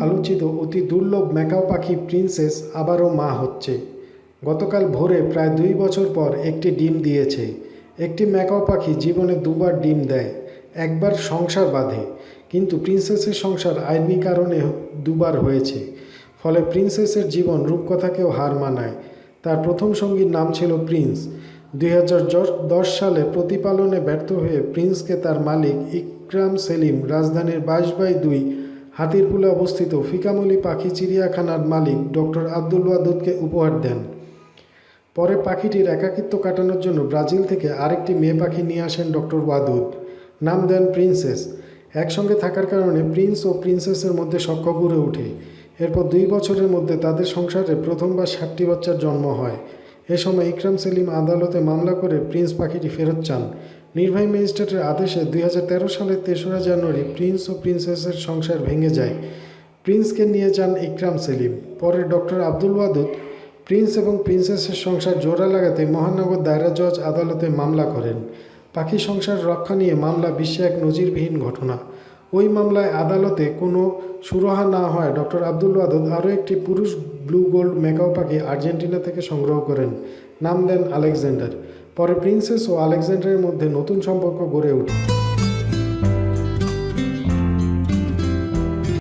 আলোচিত অতি দুর্লভ ম্যাকাও পাখি প্রিন্সেস আবারও মা হচ্ছে। গতকাল ভোরে প্রায় 2 বছর পর একটি ডিম দিয়েছে। একটি ম্যাকাও পাখি জীবনে দুবার ডিম দেয়, একবার সংসার বাঁধে, কিন্তু প্রিন্সেসের সংসার আইনি কারণে দুবার হয়েছে। ফলে প্রিন্সেসের জীবন রূপকথাকেও হার মানায়। তার প্রথম সঙ্গীর নাম ছিল প্রিন্স। 2010 সালে প্রতিপালনে ব্যর্থ হয়ে প্রিন্সকে তার মালিক ইকরাম সেলিম রাজধানীর 22/2 হাতিরপুলে অবস্থিত ফিকামলি পাখি চিড়িয়াখানার মালিক ডক্টর আব্দুল ওয়াদুদকে উপহার দেন। পরে পাখিটির একাকিত্ব কাটানোর জন্য ব্রাজিল থেকে আরেকটি মেয়ে পাখি নিয়ে আসেন ডক্টর ওয়াদুদ। নাম দেন প্রিন্সেস। একসঙ্গে থাকার কারণে প্রিন্স ও প্রিন্সেসের মধ্যে সখ্য গড়ে ওঠে। এরপর 2 বছরের মধ্যে তাদের সংসারে প্রথমবার 7টি বাচ্চার জন্ম হয়। এ সময় ইকরাম সেলিম আদালতে মামলা করে প্রিন্স পাখিটি ফেরত চান। নির্বাহী ম্যাজিস্ট্রেটের আদেশে 2013 সালের 3রা জানুয়ারি প্রিন্স ও প্রিন্সেসের সংসার ভেঙে যায়। প্রিন্সকে নিয়ে যান ইকরাম সেলিম। পরে ডক্টর আব্দুল ওয়াদুদ প্রিন্স এবং প্রিন্সেসের সংসার জোড়া লাগাতে মহানগর দায়রা জজ আদালতে মামলা করেন। পাখি সংসার রক্ষা নিয়ে মামলা বিশ্বে এক নজিরবিহীন ঘটনা। ওই মামলায় আদালতে কোনো সুরাহা না হয় ডক্টর আব্দুল ওয়াদুদ আরও একটি পুরুষ ব্লু গোল্ড ম্যাকাও পাখি আর্জেন্টিনা থেকে সংগ্রহ করেন। নাম দেন আলেকজান্ডার। পরে প্রিন্সেস ও আলেকজান্ডারের মধ্যে নতুন সম্পর্ক গড়ে ওঠে।